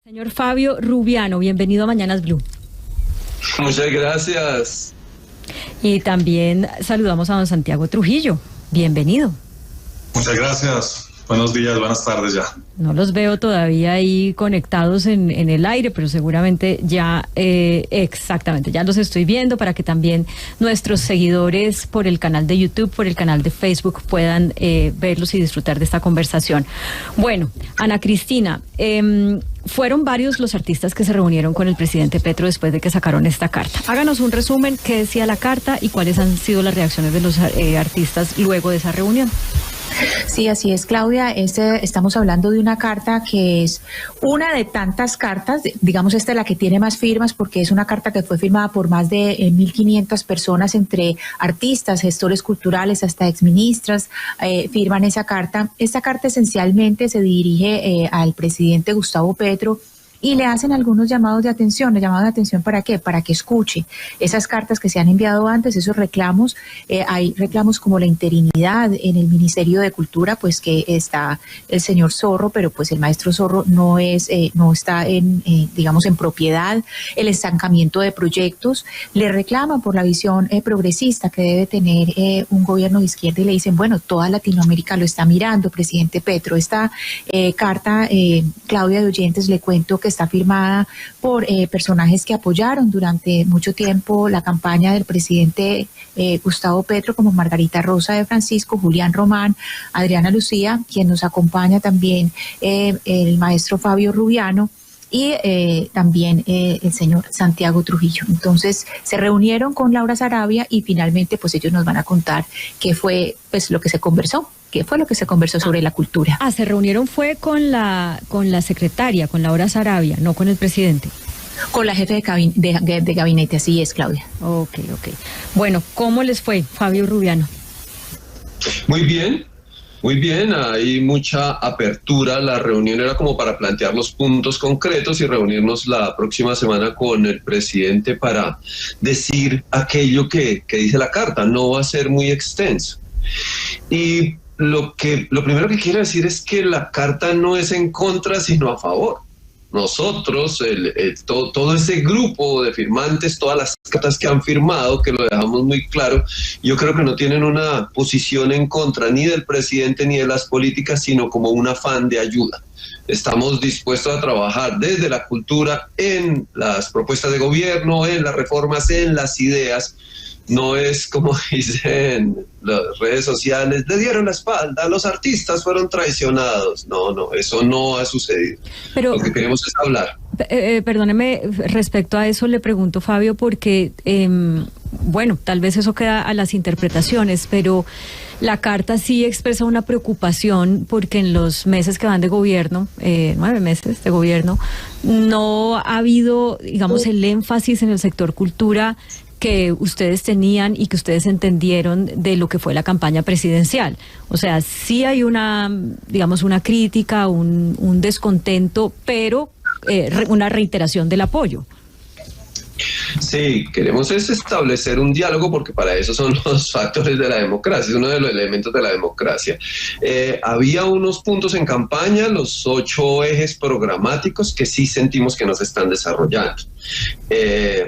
Señor Fabio Rubiano, bienvenido a Mañanas Blue. Muchas gracias. Y también saludamos a don Santiago Trujillo, bienvenido. Muchas gracias, buenos días, buenas tardes ya. No los veo todavía ahí conectados en el aire, pero seguramente ya, exactamente, ya los estoy viendo para que también nuestros seguidores por el canal de YouTube, por el canal de Facebook puedan verlos y disfrutar de esta conversación. Bueno, Ana Cristina, fueron varios los artistas que se reunieron con el presidente Petro después de que sacaron esta carta. Háganos un resumen, qué decía la carta y cuáles han sido las reacciones de los artistas luego de esa reunión. Sí, así es, Claudia. Estamos hablando de una carta que es una de tantas cartas, digamos esta es la que tiene más firmas porque es una carta que fue firmada por más de 1.500 personas, entre artistas, gestores culturales, hasta exministras, firman esa carta. Esta carta esencialmente se dirige al presidente Gustavo Petro y le hacen algunos llamados de atención. ¿Le llamados de atención para qué? Para que escuche esas cartas que se han enviado antes, esos reclamos. Hay reclamos como la interinidad en el Ministerio de Cultura, pues que está el señor Zorro, pero pues el maestro Zorro no está digamos en propiedad. El estancamiento de proyectos. Le reclaman por la visión progresista que debe tener un gobierno de izquierda y le dicen, bueno, toda Latinoamérica lo está mirando, presidente Petro. Esta carta, Claudia de oyentes, le cuento que está firmada por personajes que apoyaron durante mucho tiempo la campaña del presidente Gustavo Petro, como Margarita Rosa de Francisco, Julián Román, Adriana Lucía, quien nos acompaña también el maestro Fabio Rubiano y también el señor Santiago Trujillo. Entonces se reunieron con Laura Sarabia y finalmente pues ellos nos van a contar qué fue pues lo que se conversó. ¿Qué fue lo que se conversó sobre la cultura? Se reunieron fue con la secretaria, con Laura Sarabia, no con el presidente. Con la jefe de gabinete, así es, Claudia. Ok. Bueno, ¿cómo les fue, Fabio Rubiano? Muy bien, hay mucha apertura. La reunión era como para plantear los puntos concretos y reunirnos la próxima semana con el presidente para decir aquello que dice la carta. No va a ser muy extenso. Y lo primero que quiero decir es que la carta no es en contra, sino a favor. Nosotros, todo ese grupo de firmantes, todas las cartas que han firmado, que lo dejamos muy claro, yo creo que no tienen una posición en contra ni del presidente ni de las políticas, sino como un afán de ayuda. Estamos dispuestos a trabajar desde la cultura en las propuestas de gobierno, en las reformas, en las ideas. No es como dicen las redes sociales, le dieron la espalda, los artistas fueron traicionados. No, eso no ha sucedido. Pero, lo que queremos es hablar. Perdóneme, respecto a eso le pregunto, Fabio, porque, bueno, tal vez eso queda a las interpretaciones, pero la carta sí expresa una preocupación porque en los meses que van de gobierno, 9 meses de gobierno, no ha habido, digamos, el énfasis en el sector cultura que ustedes tenían y que ustedes entendieron de lo que fue la campaña presidencial. O sea, sí hay una crítica, un descontento, pero una reiteración del apoyo. Sí, queremos es establecer un diálogo porque para eso son los factores de la democracia, es uno de los elementos de la democracia. Había unos puntos en campaña, los 8 ejes programáticos que sí sentimos que no se están desarrollando.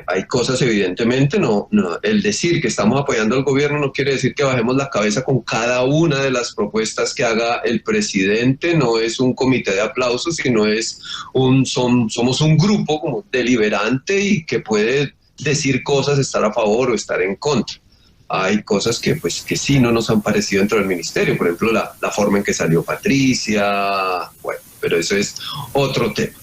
Hay cosas evidentemente, el decir que estamos apoyando al gobierno no quiere decir que bajemos la cabeza con cada una de las propuestas que haga el presidente, no es un comité de aplausos, sino somos un grupo como deliberante y que puede decir cosas, estar a favor o estar en contra. Hay cosas que sí no nos han parecido dentro del ministerio, por ejemplo la forma en que salió Patricia, bueno, pero eso es otro tema.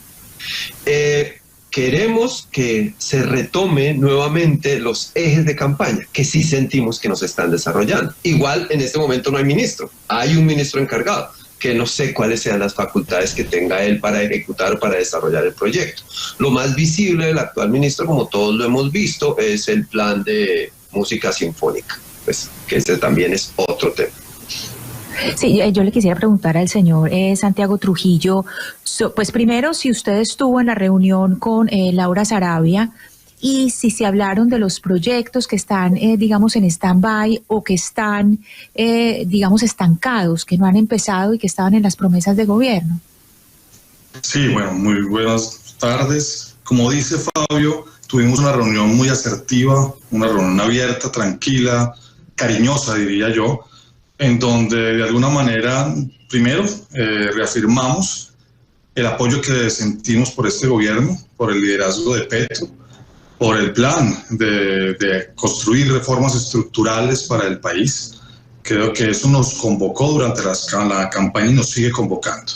Queremos que se retome nuevamente los ejes de campaña, que sí sentimos que nos están desarrollando. Igual en este momento no hay ministro, hay un ministro encargado, que no sé cuáles sean las facultades que tenga él para ejecutar, para desarrollar el proyecto. Lo más visible del actual ministro, como todos lo hemos visto, es el plan de música sinfónica, pues que ese también es otro tema. Sí, yo le quisiera preguntar al señor Santiago Trujillo, pues primero, si usted estuvo en la reunión con Laura Sarabia y si se hablaron de los proyectos que están, digamos, en stand-by o que están, digamos, estancados, que no han empezado y que estaban en las promesas de gobierno. Sí, bueno, muy buenas tardes. Como dice Fabio, tuvimos una reunión muy asertiva, una reunión abierta, tranquila, cariñosa, diría yo, en donde de alguna manera, primero, reafirmamos el apoyo que sentimos por este gobierno, por el liderazgo de Petro, por el plan de construir reformas estructurales para el país. Creo que eso nos convocó durante la campaña y nos sigue convocando.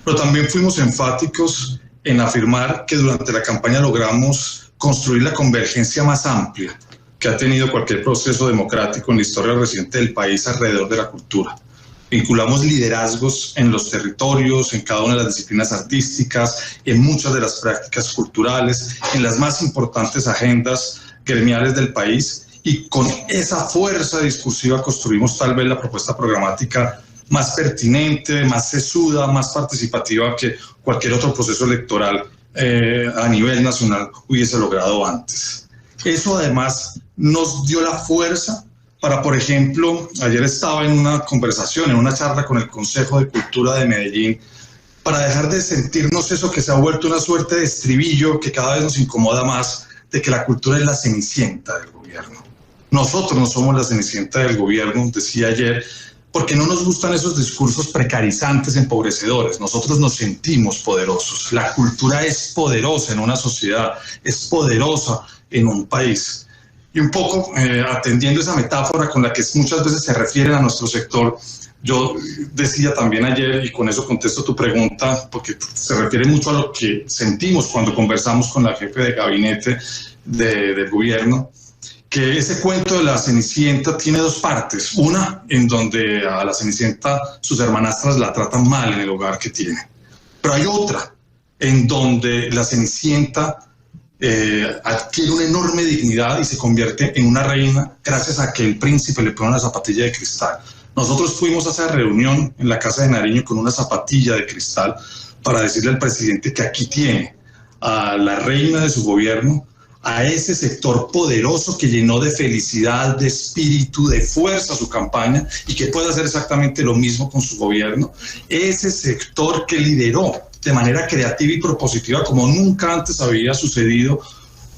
Pero también fuimos enfáticos en afirmar que durante la campaña logramos construir la convergencia más amplia que ha tenido cualquier proceso democrático en la historia reciente del país alrededor de la cultura. Vinculamos liderazgos en los territorios, en cada una de las disciplinas artísticas, en muchas de las prácticas culturales, en las más importantes agendas gremiales del país, y con esa fuerza discursiva construimos tal vez la propuesta programática más pertinente, más sesuda, más participativa que cualquier otro proceso electoral a nivel nacional hubiese logrado antes. Eso además nos dio la fuerza para, por ejemplo, ayer estaba en una conversación, en una charla con el Consejo de Cultura de Medellín, para dejar de sentirnos eso que se ha vuelto una suerte de estribillo que cada vez nos incomoda más, de que la cultura es la cenicienta del gobierno. Nosotros no somos la cenicienta del gobierno, decía ayer, porque no nos gustan esos discursos precarizantes, empobrecedores. Nosotros nos sentimos poderosos. La cultura es poderosa en una sociedad, es poderosa en un país. Y un poco atendiendo esa metáfora con la que muchas veces se refieren a nuestro sector, yo decía también ayer, y con eso contesto tu pregunta, porque se refiere mucho a lo que sentimos cuando conversamos con la jefe de gabinete del gobierno, que ese cuento de la Cenicienta tiene dos partes. Una, en donde a la Cenicienta sus hermanastras la tratan mal en el hogar que tiene. Pero hay otra, en donde la Cenicienta adquiere una enorme dignidad y se convierte en una reina gracias a que el príncipe le pone una zapatilla de cristal. Nosotros fuimos a esa reunión en la Casa de Nariño con una zapatilla de cristal para decirle al presidente que aquí tiene a la reina de su gobierno, a ese sector poderoso que llenó de felicidad, de espíritu, de fuerza su campaña y que puede hacer exactamente lo mismo con su gobierno. Ese sector que lideró de manera creativa y propositiva como nunca antes había sucedido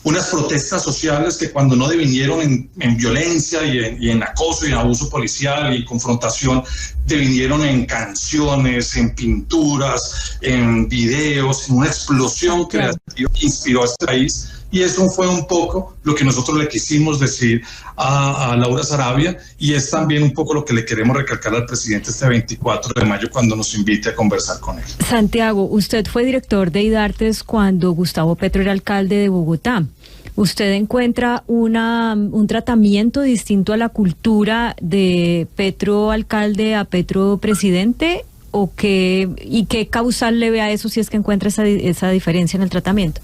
unas protestas sociales que cuando no devinieron en violencia y en acoso y en abuso policial y confrontación, devinieron en canciones, en pinturas, en videos, en una explosión creativa que inspiró a este país. Y eso fue un poco lo que nosotros le quisimos decir a Laura Saravia, y es también un poco lo que le queremos recalcar al presidente este 24 de mayo cuando nos invite a conversar con él. Santiago, usted fue director de IDARTES cuando Gustavo Petro era alcalde de Bogotá. ¿Usted encuentra un tratamiento distinto a la cultura de Petro alcalde a Petro presidente? ¿Y qué causal le ve a eso si es que encuentra esa diferencia en el tratamiento?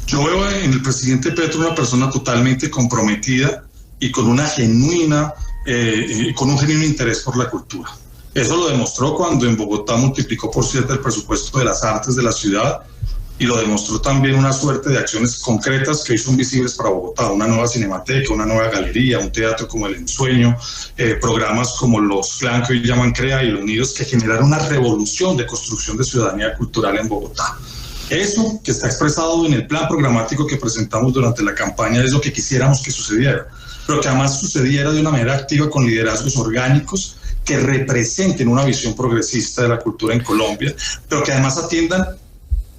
Yo veo en el presidente Petro una persona totalmente comprometida y con una con un genuino interés por la cultura. Eso lo demostró cuando en Bogotá multiplicó por 7 el presupuesto de las artes de la ciudad, y lo demostró también una suerte de acciones concretas que hoy son visibles para Bogotá: una nueva cinemateca, una nueva galería, un teatro como El Ensueño, programas como los CLAN que hoy llaman CREA y los Nidos, que generaron una revolución de construcción de ciudadanía cultural en Bogotá. Eso que está expresado en el plan programático que presentamos durante la campaña es lo que quisiéramos que sucediera, pero que además sucediera de una manera activa con liderazgos orgánicos que representen una visión progresista de la cultura en Colombia, pero que además atiendan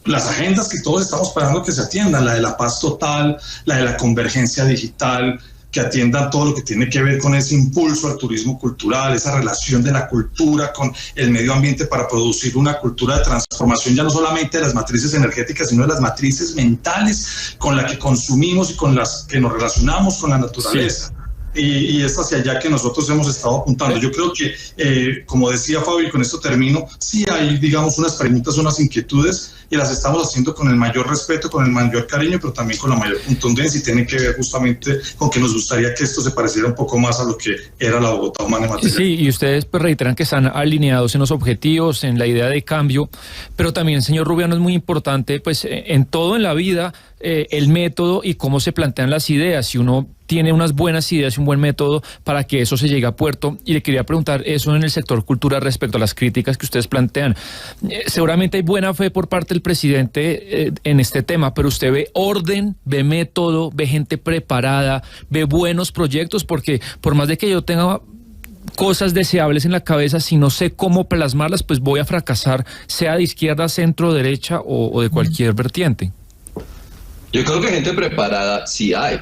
las agendas que todos estamos esperando que se atiendan: la de la paz total, la de la convergencia digital, que atiendan todo lo que tiene que ver con ese impulso al turismo cultural, esa relación de la cultura con el medio ambiente para producir una cultura de transformación, ya no solamente de las matrices energéticas, sino de las matrices mentales con las que consumimos y con las que nos relacionamos con la naturaleza. Sí. Y es hacia allá que nosotros hemos estado apuntando. Yo creo que, como decía Fabio, y con esto termino, sí hay, digamos, unas preguntas, unas inquietudes, y las estamos haciendo con el mayor respeto, con el mayor cariño, pero también con la mayor contundencia, y tiene que ver justamente con que nos gustaría que esto se pareciera un poco más a lo que era la Bogotá humana y material. Sí, y ustedes pues reiteran que están alineados en los objetivos, en la idea de cambio, pero también, señor Rubiano, es muy importante, pues, en todo en la vida, el método y cómo se plantean las ideas. Si uno tiene unas buenas ideas y un buen método para que eso se llegue a puerto. Y le quería preguntar eso en el sector cultura respecto a las críticas que ustedes plantean. Seguramente hay buena fe por parte del presidente en este tema, pero usted ve orden, ve método, ve gente preparada, ve buenos proyectos, porque por más de que yo tenga cosas deseables en la cabeza, si no sé cómo plasmarlas, pues voy a fracasar, sea de izquierda, centro, derecha o de cualquier vertiente. Yo creo que gente preparada sí hay.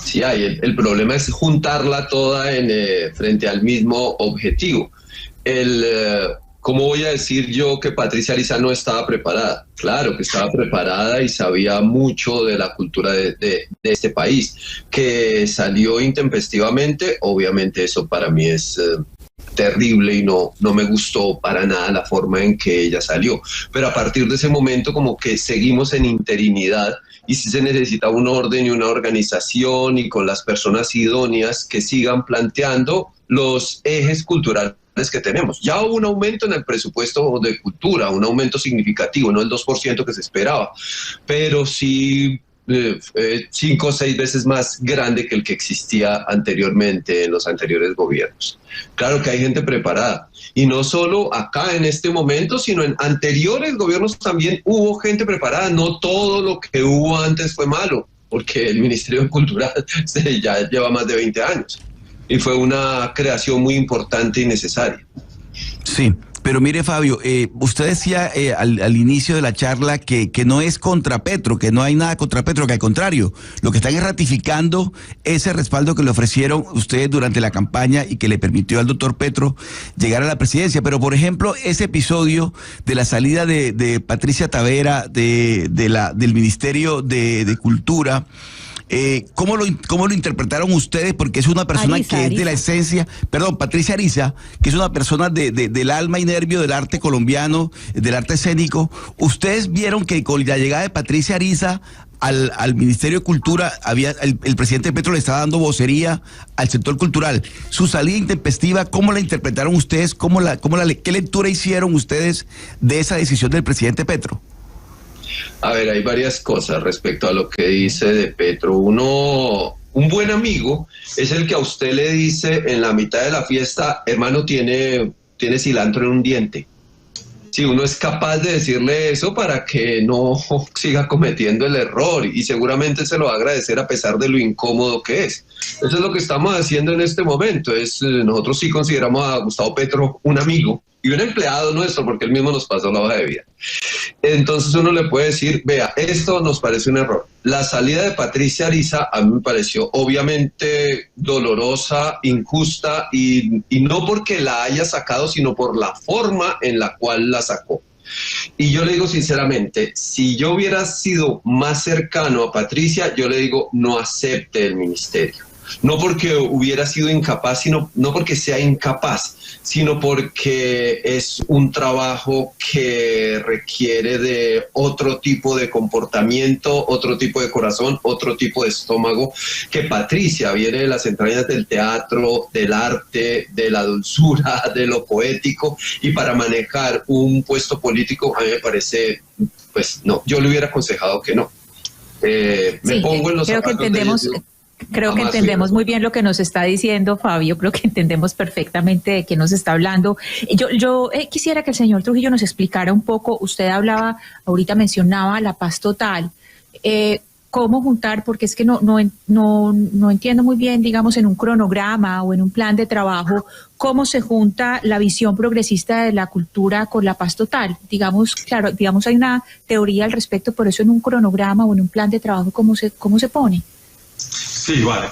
Sí hay. El problema es juntarla toda frente al mismo objetivo. ¿Cómo voy a decir yo que Patricia Ariza no estaba preparada? Claro que estaba preparada y sabía mucho de la cultura de este país. Que salió intempestivamente, obviamente eso para mí es terrible y no me gustó para nada la forma en que ella salió. Pero a partir de ese momento como que seguimos en interinidad y sí se necesita un orden y una organización y con las personas idóneas que sigan planteando los ejes culturales que tenemos. Ya hubo un aumento en el presupuesto de cultura, un aumento significativo, no el 2% que se esperaba, pero sí 5 o 6 veces más grande que el que existía anteriormente en los anteriores gobiernos. Claro que hay gente preparada, y no solo acá en este momento, sino en anteriores gobiernos también hubo gente preparada. No todo lo que hubo antes fue malo, porque el Ministerio de Cultura ya lleva más de 20 años. Y fue una creación muy importante y necesaria. Sí, pero mire, Fabio, usted decía al inicio de la charla que no es contra Petro, que no hay nada contra Petro, que al contrario, lo que están es ratificando ese respaldo que le ofrecieron ustedes durante la campaña y que le permitió al doctor Petro llegar a la presidencia. Pero, por ejemplo, ese episodio de la salida de Patricia Tavera del Ministerio de Cultura, ¿cómo lo interpretaron ustedes? Porque es una persona que es de la esencia, Patricia Ariza, que es una persona del alma y nervio del arte colombiano, del arte escénico. ¿Ustedes vieron que con la llegada de Patricia Ariza al Ministerio de Cultura, el presidente Petro le estaba dando vocería al sector cultural? Su salida intempestiva, ¿cómo la interpretaron ustedes? ¿Qué lectura hicieron ustedes de esa decisión del presidente Petro? A ver, hay varias cosas respecto a lo que dice de Petro. Un buen amigo es el que a usted le dice en la mitad de la fiesta, hermano, tiene cilantro en un diente. Sí, uno es capaz de decirle eso para que no siga cometiendo el error, y seguramente se lo va a agradecer a pesar de lo incómodo que es. Eso es lo que estamos haciendo en este momento. Nosotros sí consideramos a Gustavo Petro un amigo y un empleado nuestro, porque él mismo nos pasó la hoja de vida. Entonces uno le puede decir, vea, esto nos parece un error. La salida de Patricia Ariza a mí me pareció obviamente dolorosa, injusta, y no porque la haya sacado, sino por la forma en la cual la sacó. Y yo le digo sinceramente, si yo hubiera sido más cercano a Patricia, yo le digo, no acepte el ministerio. No porque hubiera sido incapaz, no porque sea incapaz, sino porque es un trabajo que requiere de otro tipo de comportamiento, otro tipo de corazón, otro tipo de estómago, que Patricia viene de las entrañas del teatro, del arte, de la dulzura, de lo poético, y para manejar un puesto político a mí me parece, pues no, yo le hubiera aconsejado que no. Me pongo en los zapatos de ellos. Creo que entendemos muy bien lo que nos está diciendo Fabio, creo que entendemos perfectamente de qué nos está hablando. Yo quisiera que el señor Trujillo nos explicara un poco, usted hablaba, ahorita mencionaba la paz total, cómo juntar, porque es que no entiendo muy bien, digamos, en un cronograma o en un plan de trabajo, cómo se junta la visión progresista de la cultura con la paz total. Digamos, claro, hay una teoría al respecto, por eso en un cronograma o en un plan de trabajo, ¿cómo se pone? Sí, vale.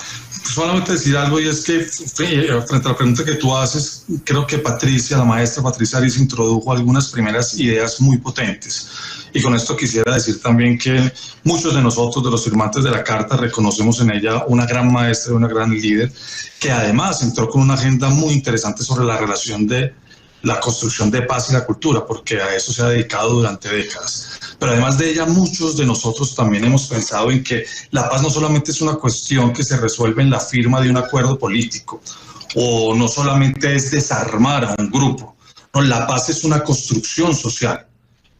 Solamente decir algo, y es que frente a la pregunta que tú haces, creo que la maestra Patricia Ariza introdujo algunas primeras ideas muy potentes. Y con esto quisiera decir también que muchos de nosotros, de los firmantes de la carta, reconocemos en ella una gran maestra y una gran líder, que además entró con una agenda muy interesante sobre la relación de la construcción de paz y la cultura, porque a eso se ha dedicado durante décadas. Pero además de ella, muchos de nosotros también hemos pensado en que la paz no solamente es una cuestión que se resuelve en la firma de un acuerdo político, o no solamente es desarmar a un grupo. No, la paz es una construcción social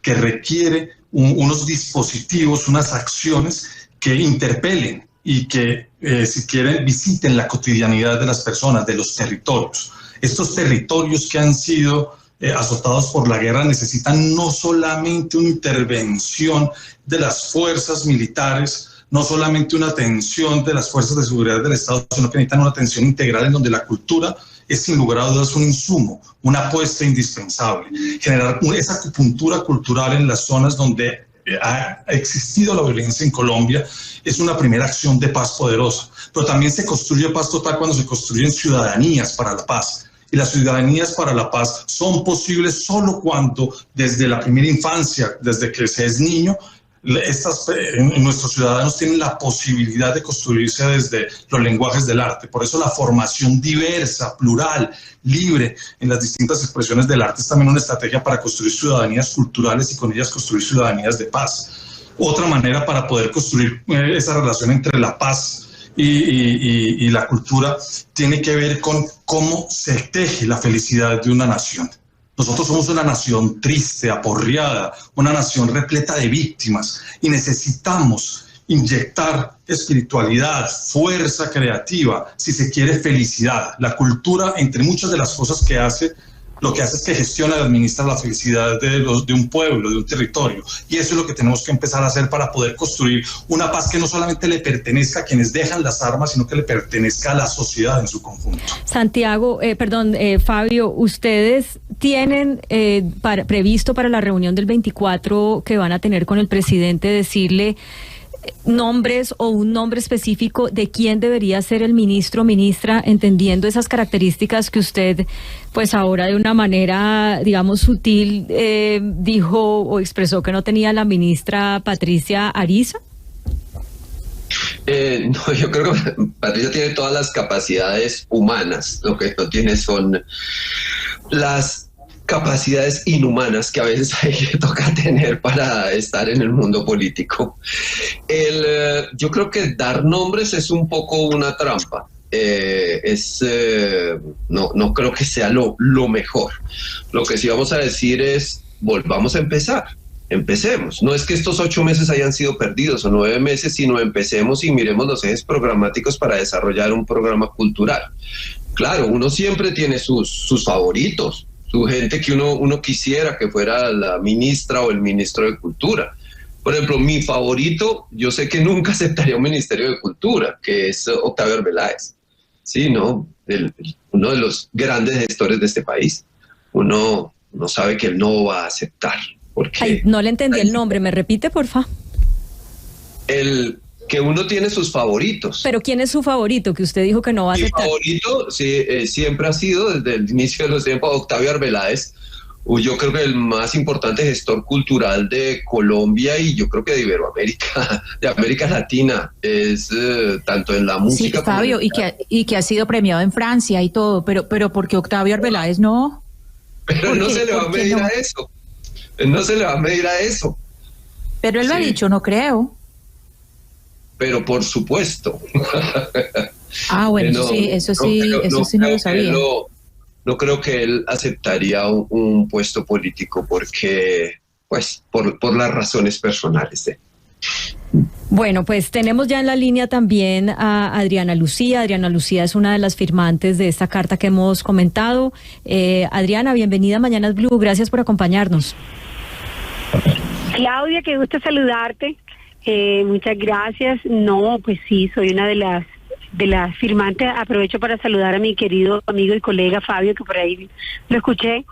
que requiere unos dispositivos, unas acciones que interpelen y que, si quieren, visiten la cotidianidad de las personas, de los territorios. Estos territorios que han sido azotados por la guerra necesitan no solamente una intervención de las fuerzas militares, no solamente una atención de las fuerzas de seguridad del Estado, sino que necesitan una atención integral en donde la cultura es sin lugar a dudas un insumo, una apuesta indispensable. Generar esa acupuntura cultural en las zonas donde ha existido la violencia en Colombia es una primera acción de paz poderosa, pero también se construye paz total cuando se construyen ciudadanías para la paz. Y las ciudadanías para la paz son posibles solo cuando desde la primera infancia, desde que se es niño, nuestros ciudadanos tienen la posibilidad de construirse desde los lenguajes del arte. Por eso la formación diversa, plural, libre en las distintas expresiones del arte es también una estrategia para construir ciudadanías culturales y con ellas construir ciudadanías de paz. Otra manera para poder construir esa relación entre la paz y la cultura tiene que ver con cómo se teje la felicidad de una nación. Nosotros somos una nación triste, aporreada, una nación repleta de víctimas y necesitamos inyectar espiritualidad, fuerza creativa, si se quiere felicidad. La cultura, entre muchas de las cosas que hace, lo que hace es que gestiona y administra la felicidad de un pueblo, de un territorio. Y eso es lo que tenemos que empezar a hacer para poder construir una paz que no solamente le pertenezca a quienes dejan las armas, sino que le pertenezca a la sociedad en su conjunto. Fabio, ustedes tienen previsto para la reunión del 24 que van a tener con el presidente decirle nombres o un nombre específico de quién debería ser el ministro o ministra, entendiendo esas características que usted, pues ahora de una manera, digamos, sutil, dijo o expresó que no tenía la ministra Patricia Ariza? No, yo creo que Patricia tiene todas las capacidades humanas, lo que no tiene son las capacidades inhumanas que a veces hay que toca tener para estar en el mundo político. Yo creo que dar nombres es un poco una trampa. No creo que sea lo mejor. Lo que sí vamos a decir es, volvamos a empezar. Empecemos. No es que estos 8 meses hayan sido perdidos o 9 meses, sino empecemos y miremos los ejes programáticos para desarrollar un programa cultural. Claro, uno siempre tiene sus favoritos, su gente que uno quisiera que fuera la ministra o el ministro de Cultura. Por ejemplo, mi favorito, yo sé que nunca aceptaría un ministerio de Cultura, que es Octavio Arbeláez. Sí, ¿no? Uno de los grandes gestores de este país. Uno sabe que él no va a aceptar. Porque Ay, no le entendí el nombre, ¿me repite, porfa? Que uno tiene sus favoritos. ¿Pero quién es su favorito que usted dijo que no va a aceptar? Mi favorito sí, siempre ha sido, desde el inicio de los tiempos, Octavio Arbeláez. Yo creo que el más importante gestor cultural de Colombia y yo creo que de Iberoamérica, de América Latina, es tanto en la música... Sí, Fabio, y que ha sido premiado en Francia y todo, pero porque Octavio Arbeláez no... Pero no se le va a medir a eso. No se le va a medir a eso. Pero él lo ha dicho, no creo. Pero por supuesto. Ah, bueno, eso sí no lo sabía. No creo que él aceptaría un puesto político porque, pues, por las razones personales. Bueno, pues tenemos ya en la línea también a Adriana Lucía. Adriana Lucía es una de las firmantes de esta carta que hemos comentado. Adriana, bienvenida a Mañanas Blue. Gracias por acompañarnos. Claudia, qué gusto saludarte. Muchas gracias. No, pues sí, soy una de las firmantes. Aprovecho para saludar a mi querido amigo y colega Fabio, que por ahí lo escuché.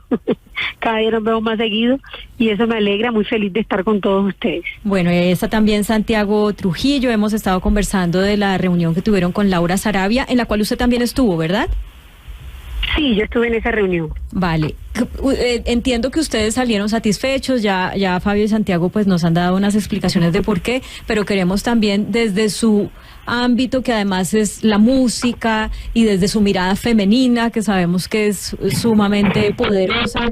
Cada día nos vemos más seguido y eso me alegra, muy feliz de estar con todos ustedes. Bueno, está también Santiago Trujillo. Hemos estado conversando de la reunión que tuvieron con Laura Sarabia, en la cual usted también estuvo, ¿verdad? Sí, yo estuve en esa reunión. Vale. Entiendo que ustedes salieron satisfechos, ya Fabio y Santiago pues nos han dado unas explicaciones de por qué, pero queremos también desde su ámbito, que además es la música, y desde su mirada femenina, que sabemos que es sumamente poderosa,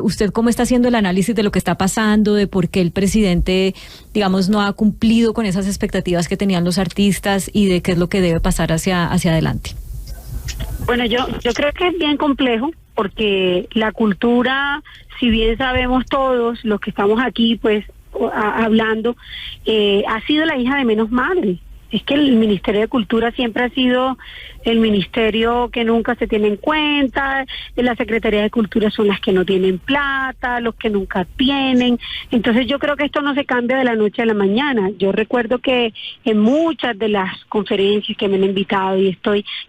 ¿usted cómo está haciendo el análisis de lo que está pasando, de por qué el presidente, digamos, no ha cumplido con esas expectativas que tenían los artistas y de qué es lo que debe pasar hacia adelante? Bueno, yo creo que es bien complejo porque la cultura, si bien sabemos todos los que estamos aquí, pues hablando, ha sido la hija de menos madre. Es que el Ministerio de Cultura siempre ha sido el ministerio que nunca se tiene en cuenta, la Secretaría de Cultura son las que no tienen plata, los que nunca tienen. Entonces yo creo que esto no se cambia de la noche a la mañana. Yo recuerdo que en muchas de las conferencias que me han invitado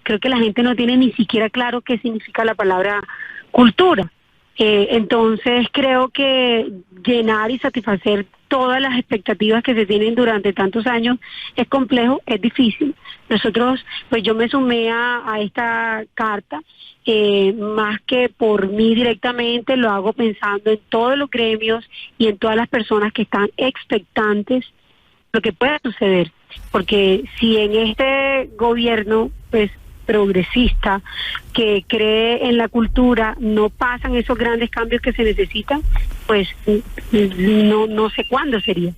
creo que la gente no tiene ni siquiera claro qué significa la palabra cultura. Entonces creo que llenar y satisfacer todas las expectativas que se tienen durante tantos años es complejo, es difícil. Nosotros, pues yo me sumé a esta carta, más que por mí directamente, lo hago pensando en todos los gremios y en todas las personas que están expectantes lo que pueda suceder. Porque si en este gobierno, pues progresista, que cree en la cultura, no pasan esos grandes cambios que se necesitan, pues no sé cuándo sería.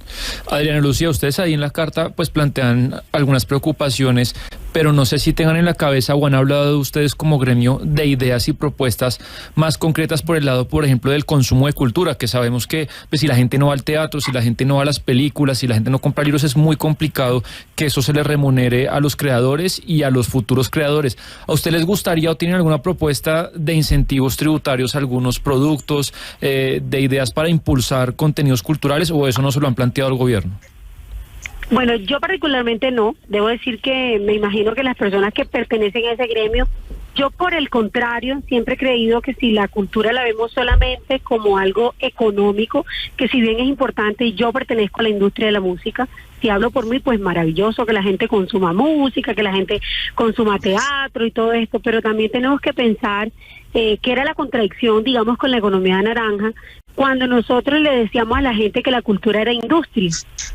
Adriana Lucía, ustedes ahí en la carta pues plantean algunas preocupaciones, pero no sé si tengan en la cabeza o han hablado de ustedes como gremio de ideas y propuestas más concretas por el lado, por ejemplo, del consumo de cultura, que sabemos que pues, si la gente no va al teatro, si la gente no va a las películas, si la gente no compra libros, es muy complicado que eso se le remunere a los creadores y a los futuros creadores. ¿A usted les gustaría o tienen alguna propuesta de incentivos tributarios a algunos productos, de ideas para impulsar contenidos culturales, o eso no se lo han planteado al gobierno? Bueno, yo particularmente no. Debo decir que me imagino que las personas que pertenecen a ese gremio, yo por el contrario siempre he creído que si la cultura la vemos solamente como algo económico, que si bien es importante y yo pertenezco a la industria de la música, si hablo por mí, pues maravilloso que la gente consuma música, que la gente consuma teatro y todo esto, pero también tenemos que pensar que era la contradicción, digamos, con la economía naranja, cuando nosotros le decíamos a la gente que la cultura era industria.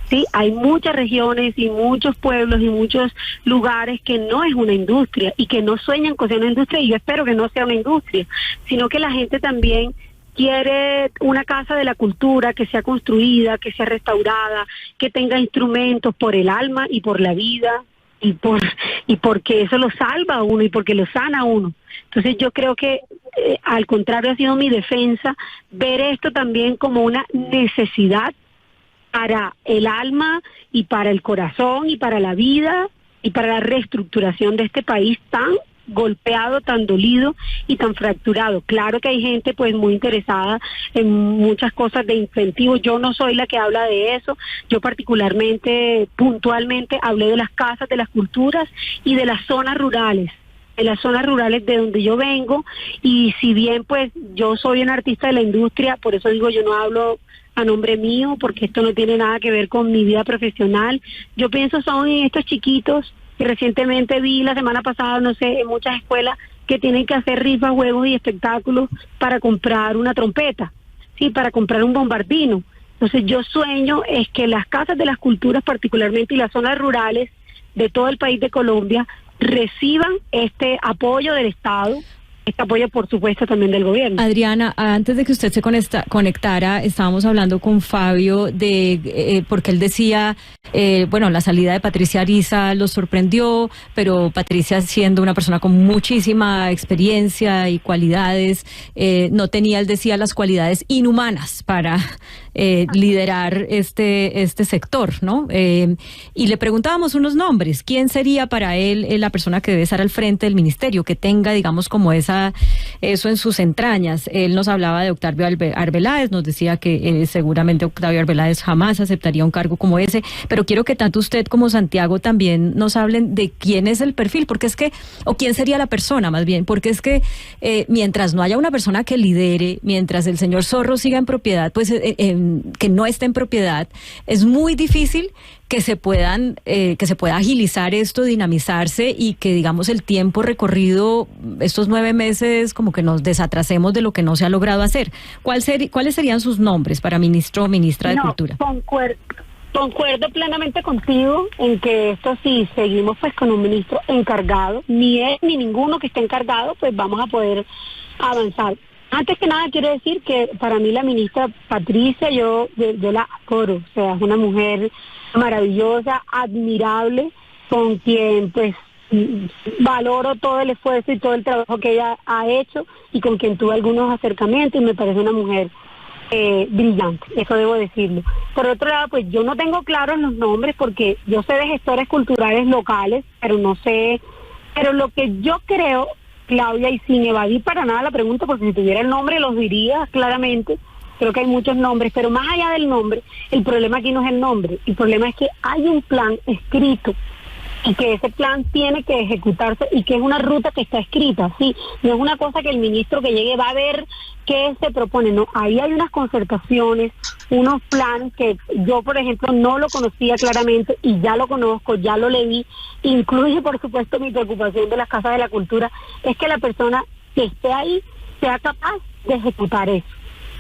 Sí, hay muchas regiones y muchos pueblos y muchos lugares que no es una industria y que no sueñan con ser una industria, y yo espero que no sea una industria, sino que la gente también quiere una casa de la cultura que sea construida, que sea restaurada, que tenga instrumentos por el alma y por la vida y porque eso lo salva a uno y porque lo sana a uno. Entonces yo creo que al contrario ha sido mi defensa ver esto también como una necesidad para el alma y para el corazón y para la vida y para la reestructuración de este país tan golpeado, tan dolido y tan fracturado. Claro que hay gente pues muy interesada en muchas cosas de incentivos. Yo no soy la que habla de eso. Yo particularmente, puntualmente, hablé de las casas de las culturas y de las zonas rurales. En las zonas rurales de donde yo vengo, y si bien pues yo soy un artista de la industria, por eso digo yo no hablo a nombre mío, porque esto no tiene nada que ver con mi vida profesional. Yo pienso son en estos chiquitos que recientemente vi la semana pasada, no sé, en muchas escuelas que tienen que hacer rifas, juegos y espectáculos para comprar una trompeta, sí, para comprar un bombardino. Entonces yo sueño es que las casas de las culturas particularmente y las zonas rurales de todo el país de Colombia reciban este apoyo del Estado, este apoyo por supuesto también del gobierno. Adriana, antes de que usted se conectara, estábamos hablando con Fabio de porque él decía, bueno, la salida de Patricia Ariza lo sorprendió, pero Patricia, siendo una persona con muchísima experiencia y cualidades, no tenía, él decía, las cualidades inhumanas para liderar este sector, ¿no? Y le preguntábamos unos nombres. ¿Quién sería para él la persona que debe estar al frente del ministerio, que tenga, digamos, como eso en sus entrañas? Él nos hablaba de Octavio Arbeláez, nos decía que seguramente Octavio Arbeláez jamás aceptaría un cargo como ese, pero quiero que tanto usted como Santiago también nos hablen de quién es el perfil, porque es que, o quién sería la persona más bien, porque es que mientras no haya una persona que lidere, mientras el señor Zorro siga en propiedad, pues que no esté en propiedad, es muy difícil que se pueda agilizar esto, dinamizarse, y que, digamos, el tiempo recorrido, estos 9 meses, como que nos desatrasemos de lo que no se ha logrado hacer. ¿Cuáles serían sus nombres para ministro o ministra de Cultura? Concuerdo plenamente contigo en que esto, si seguimos pues con un ministro encargado, ni él ni ninguno que esté encargado, pues vamos a poder avanzar. Antes que nada quiero decir que para mí la ministra Patricia, yo la adoro, o sea, es una mujer maravillosa, admirable, con quien pues valoro todo el esfuerzo y todo el trabajo que ella ha hecho y con quien tuve algunos acercamientos, y me parece una mujer brillante, eso debo decirlo. Por otro lado, pues yo no tengo claros los nombres porque yo sé de gestores culturales locales, pero no sé, pero lo que yo creo, Claudia, y sin evadir para nada la pregunta, porque si tuviera el nombre los diría claramente, creo que hay muchos nombres, pero más allá del nombre, el problema aquí no es el nombre, el problema es que hay un plan escrito y que ese plan tiene que ejecutarse y que es una ruta que está escrita, ¿sí? No es una cosa que el ministro que llegue va a ver qué se propone, no, ahí hay unas concertaciones, unos planes que yo, por ejemplo, no lo conocía claramente y ya lo conozco, ya lo leí, incluye, por supuesto, mi preocupación de las casas de la cultura, es que la persona que esté ahí sea capaz de ejecutar eso,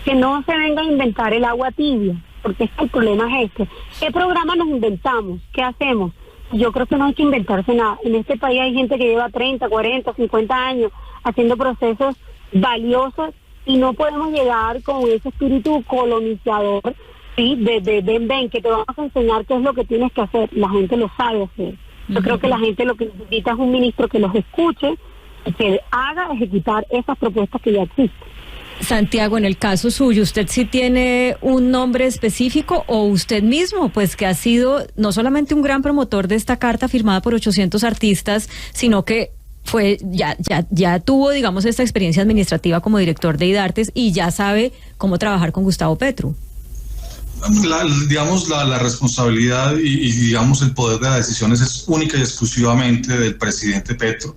que no se venga a inventar el agua tibia, porque el problema es este, ¿qué programa nos inventamos? ¿Qué hacemos? Yo creo que no hay que inventarse nada. En este país hay gente que lleva 30, 40, 50 años haciendo procesos valiosos y no podemos llegar con ese espíritu colonizador, ¿sí? Ven, que te vamos a enseñar qué es lo que tienes que hacer. La gente lo sabe hacer. Yo creo que la gente lo que necesita es un ministro que los escuche y que haga ejecutar esas propuestas que ya existen. Santiago, en el caso suyo, ¿usted sí tiene un nombre específico o usted mismo, pues que ha sido no solamente un gran promotor de esta carta firmada por 800 artistas, sino que fue ya tuvo, digamos, esta experiencia administrativa como director de IDARTES y ya sabe cómo trabajar con Gustavo Petro? La responsabilidad y digamos el poder de las decisiones es única y exclusivamente del presidente Petro.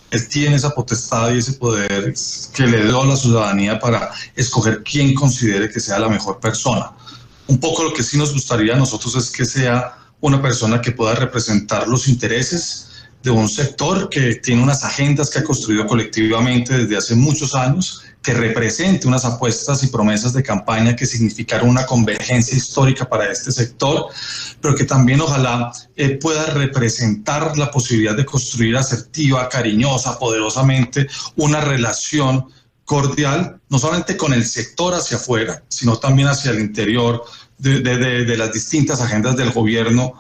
Él tiene esa potestad y ese poder que le dio a la ciudadanía para escoger quién considere que sea la mejor persona. Un poco lo que sí nos gustaría a nosotros es que sea una persona que pueda representar los intereses de un sector que tiene unas agendas que ha construido colectivamente desde hace muchos años, que represente unas apuestas y promesas de campaña que significaron una convergencia histórica para este sector, pero que también ojalá pueda representar la posibilidad de construir asertiva, cariñosa, poderosamente una relación cordial, no solamente con el sector hacia afuera, sino también hacia el interior de las distintas agendas del gobierno,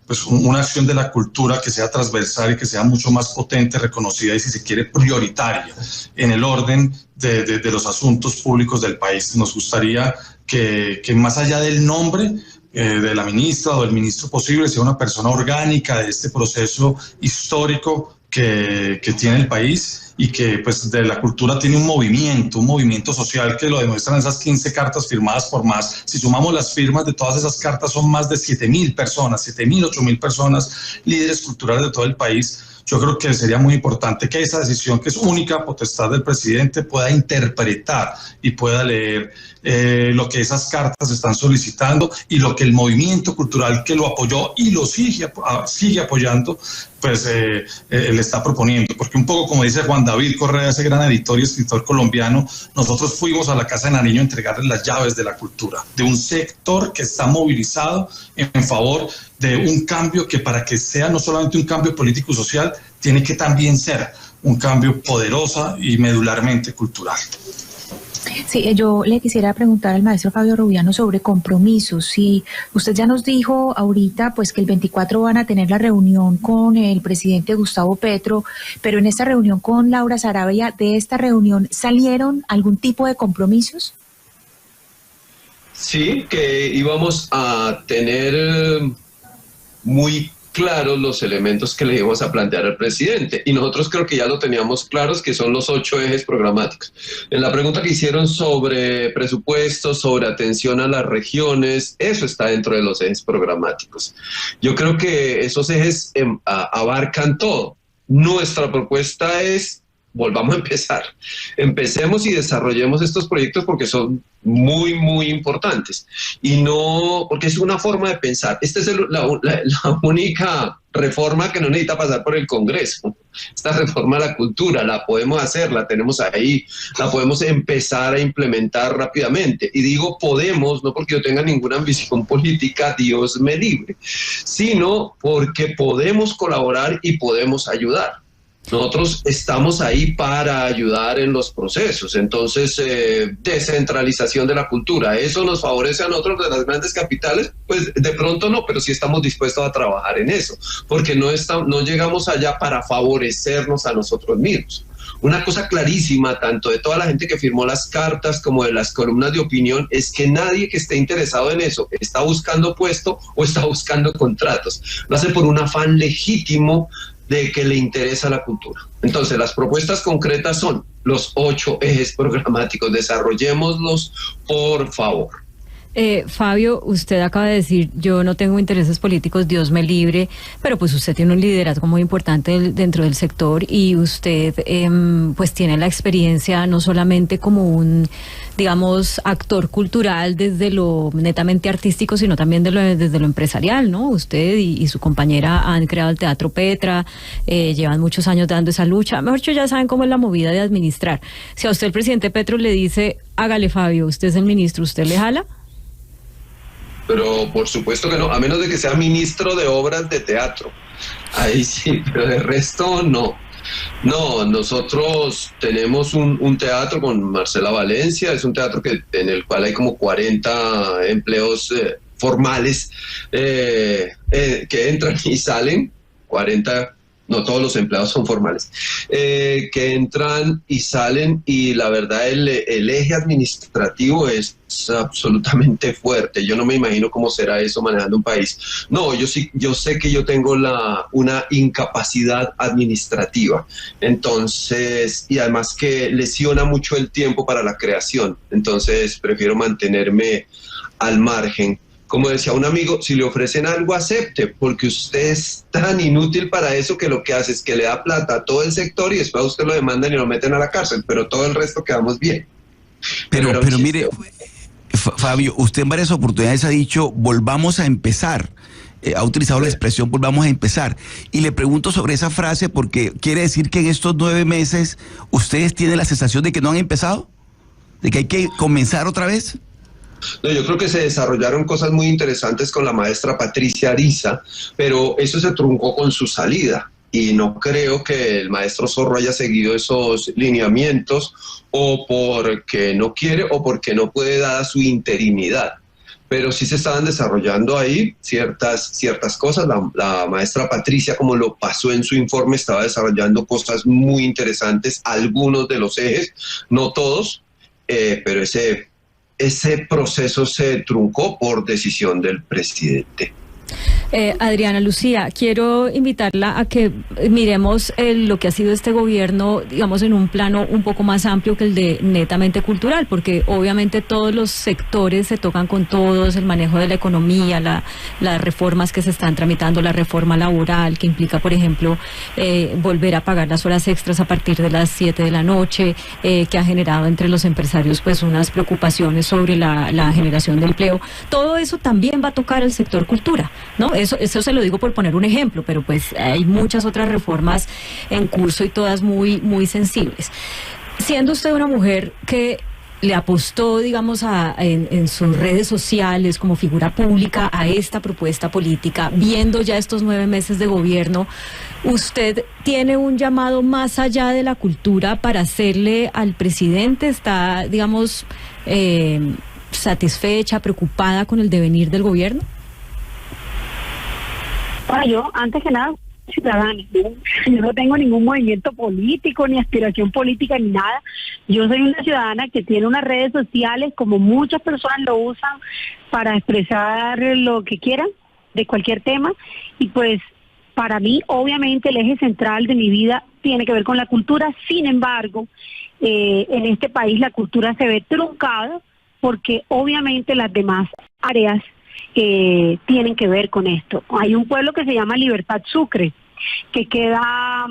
pues una acción de la cultura que sea transversal y que sea mucho más potente, reconocida y, si se quiere, prioritaria en el orden de los asuntos públicos del país. Nos gustaría que más allá del nombre de la ministra o del ministro posible, sea una persona orgánica de este proceso histórico que tiene el país y que pues de la cultura tiene un movimiento social que lo demuestran esas 15 cartas firmadas por más. Si sumamos las firmas de todas esas cartas son más de 7.000 personas, 7.000, 8.000 personas, líderes culturales de todo el país. Yo creo que sería muy importante que esa decisión, que es única potestad del presidente, pueda interpretar y pueda leer lo que esas cartas están solicitando y lo que el movimiento cultural que lo apoyó y lo sigue apoyando, pues le está proponiendo. Porque un poco como dice Juan David Correa, ese gran editor y escritor colombiano, nosotros fuimos a la Casa de Nariño a entregarles las llaves de la cultura, de un sector que está movilizado en favor de un cambio que, para que sea no solamente un cambio político y social, tiene que también ser un cambio poderosa y medularmente cultural. Sí, yo le quisiera preguntar al maestro Fabio Rubiano sobre compromisos. Si usted ya nos dijo ahorita pues que el 24 van a tener la reunión con el presidente Gustavo Petro, pero en esta reunión con Laura Sarabia, ¿de esta reunión salieron algún tipo de compromisos? Sí, que íbamos a tener muy claros los elementos que le íbamos a plantear al presidente, y nosotros creo que ya lo teníamos claros, que son los 8 ejes programáticos. En la pregunta que hicieron sobre presupuestos, sobre atención a las regiones, eso está dentro de los ejes programáticos. Yo creo que esos ejes abarcan todo. Nuestra propuesta es: volvamos a empezar. Empecemos y desarrollemos estos proyectos porque son muy, muy importantes. Y no, porque es una forma de pensar. Esta es la única reforma que no necesita pasar por el Congreso. Esta reforma a la cultura la podemos hacer, la tenemos ahí, la podemos empezar a implementar rápidamente. Y digo podemos, no porque yo tenga ninguna ambición política, Dios me libre, sino porque podemos colaborar y podemos ayudar. Nosotros estamos ahí para ayudar en los procesos. Entonces, descentralización de la cultura, ¿eso nos favorece a nosotros de las grandes capitales? Pues de pronto no, pero sí estamos dispuestos a trabajar en eso, porque no llegamos allá para favorecernos a nosotros mismos. una cosa clarísima, tanto de toda la gente que firmó las cartas como de las columnas de opinión, es que nadie que esté interesado en eso está buscando puesto o está buscando contratos. Lo hace por un afán legítimo de que le interesa la cultura. Entonces, las propuestas concretas son los 8 ejes programáticos. Desarrollémoslos, por favor. Fabio, usted acaba de decir, yo no tengo intereses políticos, Dios me libre, pero pues usted tiene un liderazgo muy importante dentro del sector y usted pues tiene la experiencia no solamente como un, digamos, actor cultural desde lo netamente artístico, sino también desde lo empresarial, ¿no? Usted y su compañera han creado el Teatro Petra, llevan muchos años dando esa lucha, mejor dicho, ya saben cómo es la movida de administrar. Si a usted el presidente Petro le dice, hágale Fabio, usted es el ministro, ¿usted le jala? Pero por supuesto que no, a menos de que sea ministro de obras de teatro. Ahí sí, pero de resto no. No, nosotros tenemos un teatro con Marcela Valencia, es un teatro en el cual hay como 40 empleos formales que entran y salen, 40. No todos los empleados son formales, que entran y salen, y la verdad el eje administrativo es absolutamente fuerte. Yo no me imagino cómo será eso manejando un país. No, yo sé que yo tengo una incapacidad administrativa, entonces, y además que lesiona mucho el tiempo para la creación, entonces prefiero mantenerme al margen. Como decía un amigo, si le ofrecen algo, acepte, porque usted es tan inútil para eso que lo que hace es que le da plata a todo el sector y después a usted lo demandan y lo meten a la cárcel, pero todo el resto quedamos bien. Pero mire, Fabio, usted en varias oportunidades ha dicho, volvamos a empezar. Ha utilizado la expresión, volvamos a empezar. Y le pregunto sobre esa frase porque quiere decir que en estos 9 meses ustedes tienen la sensación de que no han empezado, de que hay que comenzar otra vez. No, yo creo que se desarrollaron cosas muy interesantes con la maestra Patricia Ariza, pero eso se truncó con su salida y no creo que el maestro Zorro haya seguido esos lineamientos, o porque no quiere o porque no puede, dada su interinidad. Pero sí se estaban desarrollando ahí ciertas cosas. La maestra Patricia, como lo pasó en su informe, estaba desarrollando cosas muy interesantes, algunos de los ejes, no todos, pero ese proceso se truncó por decisión del presidente. Adriana Lucía, quiero invitarla a que miremos lo que ha sido este gobierno, digamos, en un plano un poco más amplio que el de netamente cultural, porque obviamente todos los sectores se tocan con todos, el manejo de la economía, las reformas que se están tramitando, la reforma laboral que implica, por ejemplo, volver a pagar las horas extras a partir de las 7 de la noche, que ha generado entre los empresarios pues unas preocupaciones sobre la generación de empleo. Todo eso también va a tocar el sector cultura, ¿no? Eso se lo digo por poner un ejemplo, pero pues hay muchas otras reformas en curso y todas muy, muy sensibles. Siendo usted una mujer que le apostó, digamos, en sus redes sociales como figura pública a esta propuesta política, viendo ya estos 9 meses de gobierno, ¿usted tiene un llamado más allá de la cultura para hacerle al presidente? ¿Está, digamos, satisfecha, preocupada con el devenir del gobierno? Bueno, yo, antes que nada, ciudadana. Yo no tengo ningún movimiento político, ni aspiración política, ni nada. Yo soy una ciudadana que tiene unas redes sociales, como muchas personas lo usan, para expresar lo que quieran, de cualquier tema. Y pues, para mí, obviamente, el eje central de mi vida tiene que ver con la cultura. Sin embargo, en este país la cultura se ve truncada, porque obviamente las demás áreas tienen que ver con esto. Hay un pueblo que se llama Libertad Sucre, que queda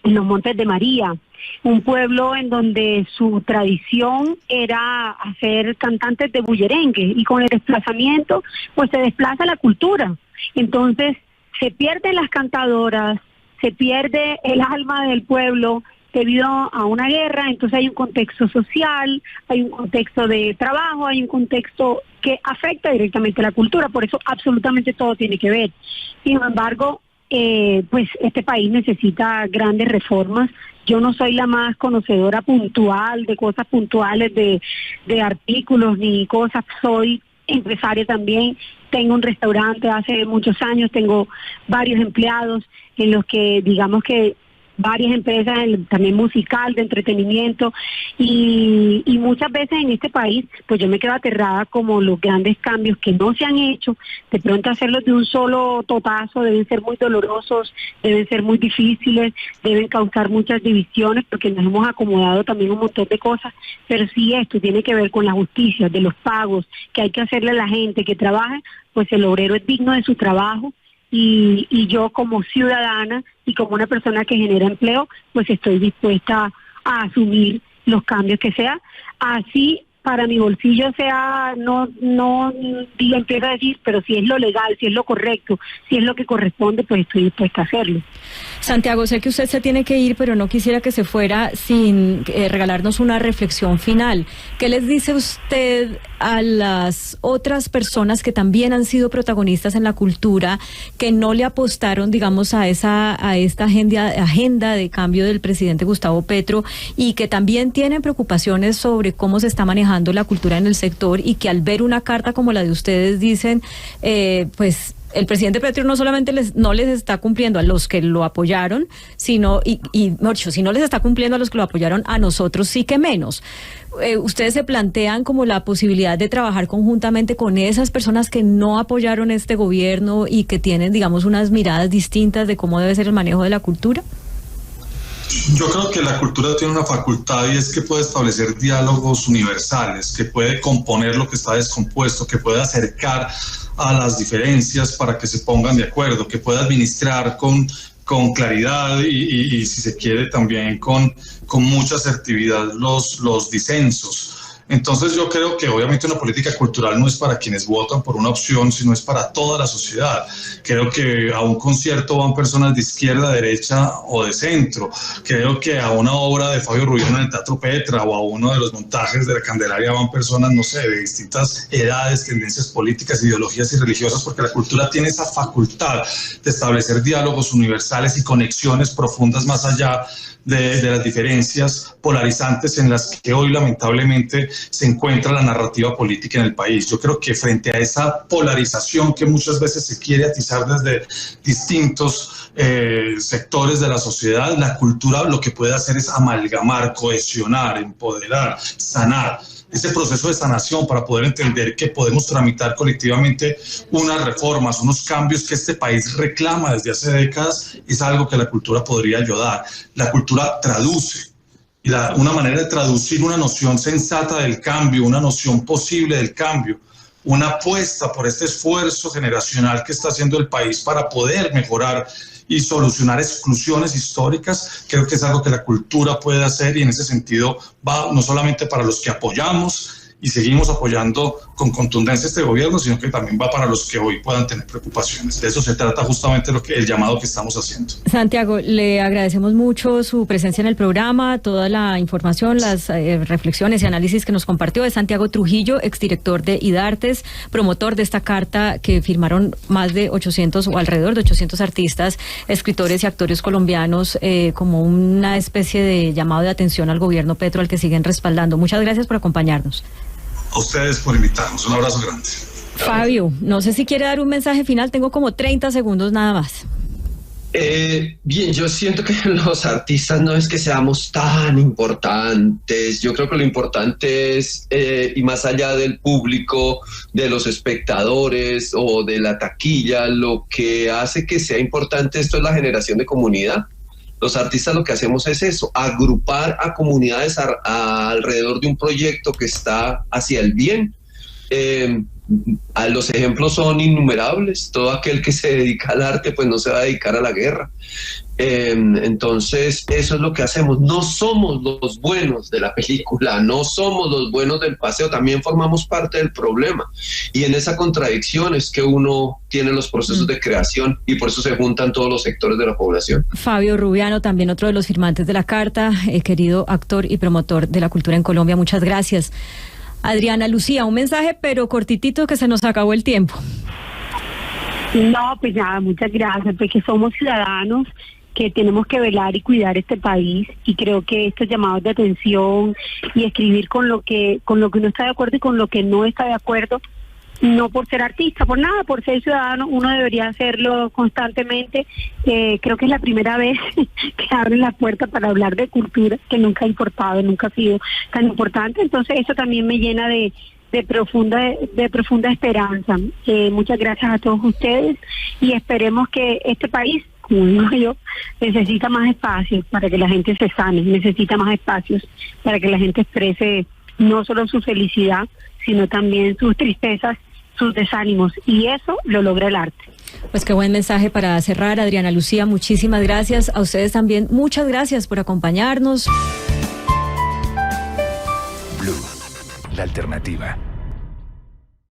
en los Montes de María, un pueblo en donde su tradición era hacer cantantes de bullerengue, y con el desplazamiento pues se desplaza la cultura. Entonces se pierden las cantadoras, se pierde el alma del pueblo debido a una guerra. Entonces hay un contexto social, hay un contexto de trabajo, hay un contexto que afecta directamente a la cultura, por eso absolutamente todo tiene que ver. Sin embargo, pues este país necesita grandes reformas. Yo no soy la más conocedora puntual de cosas puntuales, de artículos ni cosas, soy empresaria también, tengo un restaurante hace muchos años, tengo varios empleados en los que digamos que varias empresas, también musical, de entretenimiento, y muchas veces en este país, pues yo me quedo aterrada como los grandes cambios que no se han hecho, de pronto hacerlos de un solo totazo, deben ser muy dolorosos, deben ser muy difíciles, deben causar muchas divisiones, porque nos hemos acomodado también un montón de cosas, pero si esto tiene que ver con la justicia, de los pagos que hay que hacerle a la gente que trabaja, pues el obrero es digno de su trabajo, y yo como ciudadana y como una persona que genera empleo, pues estoy dispuesta a asumir los cambios que sea, así para mi bolsillo sea, no empiezo a decir, pero si es lo legal, si es lo correcto, si es lo que corresponde, pues estoy dispuesta a hacerlo. Santiago, sé que usted se tiene que ir, pero no quisiera que se fuera sin regalarnos una reflexión final. ¿Qué les dice usted a las otras personas que también han sido protagonistas en la cultura, que no le apostaron, digamos, a esta agenda de cambio del presidente Gustavo Petro, y que también tienen preocupaciones sobre cómo se está manejando la cultura en el sector, y que al ver una carta como la de ustedes dicen, pues el presidente Petro no solamente no les está cumpliendo a los que lo apoyaron, sino, si no les está cumpliendo a los que lo apoyaron, a nosotros sí que menos? ¿Ustedes se plantean como la posibilidad de trabajar conjuntamente con esas personas que no apoyaron este gobierno y que tienen, digamos, unas miradas distintas de cómo debe ser el manejo de la cultura? Yo creo que la cultura tiene una facultad, y es que puede establecer diálogos universales, que puede componer lo que está descompuesto, que puede acercar a las diferencias para que se pongan de acuerdo, que puede administrar con claridad y si se quiere también con mucha asertividad los disensos. Entonces yo creo que obviamente una política cultural no es para quienes votan por una opción, sino es para toda la sociedad. Creo que a un concierto van personas de izquierda, derecha o de centro. Creo que a una obra de Fabio Rubiano en el Teatro Petra o a uno de los montajes de la Candelaria van personas, no sé, de distintas edades, tendencias políticas, ideologías y religiosas, porque la cultura tiene esa facultad de establecer diálogos universales y conexiones profundas más allá de las diferencias polarizantes en las que hoy lamentablemente se encuentra la narrativa política en el país. Yo creo que frente a esa polarización que muchas veces se quiere atizar desde distintos sectores de la sociedad, la cultura lo que puede hacer es amalgamar, cohesionar, empoderar, sanar. Ese proceso de sanación para poder entender que podemos tramitar colectivamente unas reformas, unos cambios que este país reclama desde hace décadas, es algo que la cultura podría ayudar. La cultura traduce, y una manera de traducir una noción sensata del cambio, una noción posible del cambio, una apuesta por este esfuerzo generacional que está haciendo el país para poder mejorar y solucionar exclusiones históricas, creo que es algo que la cultura puede hacer, y en ese sentido va no solamente para los que apoyamos y seguimos apoyando con contundencia este gobierno, sino que también va para los que hoy puedan tener preocupaciones. De eso se trata justamente el llamado que estamos haciendo. Santiago, le agradecemos mucho su presencia en el programa, toda la información, las reflexiones y análisis que nos compartió. Es Santiago Trujillo, exdirector de IDARTES, promotor de esta carta que firmaron más de 800 o alrededor de 800 artistas, escritores y actores colombianos, como una especie de llamado de atención al gobierno Petro, al que siguen respaldando. Muchas gracias por acompañarnos. A ustedes por invitarnos. Un abrazo grande. Fabio, no sé si quiere dar un mensaje final, tengo como 30 segundos nada más. Bien, yo siento que los artistas no es que seamos tan importantes. Yo creo que lo importante es, y más allá del público, de los espectadores o de la taquilla, lo que hace que sea importante esto es la generación de comunidad. Los artistas lo que hacemos es eso, agrupar a comunidades alrededor de un proyecto que está hacia el bien. Los ejemplos son innumerables. Todo aquel que se dedica al arte pues no se va a dedicar a la guerra. Entonces eso es lo que hacemos. No somos los buenos de la película, no somos los buenos del paseo, también formamos parte del problema, y en esa contradicción es que uno tiene los procesos de creación, y por eso se juntan todos los sectores de la población. Fabio Rubiano, también otro de los firmantes de la carta, querido actor y promotor de la cultura en Colombia, muchas gracias. Adriana Lucía, un mensaje pero cortitito, que se nos acabó el tiempo. No, pues nada, muchas gracias, porque somos ciudadanos que tenemos que velar y cuidar este país, y creo que estos llamados de atención y escribir con lo que uno está de acuerdo y con lo que no está de acuerdo, no por ser artista, por nada, por ser ciudadano, uno debería hacerlo constantemente. Creo que es la primera vez que abren la puerta para hablar de cultura, que nunca ha importado, nunca ha sido tan importante. Entonces eso también me llena de profunda esperanza. Muchas gracias a todos ustedes y esperemos que este país, como digo yo, necesita más espacios para que la gente se sane, necesita más espacios para que la gente exprese no solo su felicidad, sino también sus tristezas, sus desánimos, y eso lo logra el arte. Pues qué buen mensaje para cerrar, Adriana Lucía, muchísimas gracias. A ustedes también, muchas gracias por acompañarnos. Blue, la alternativa.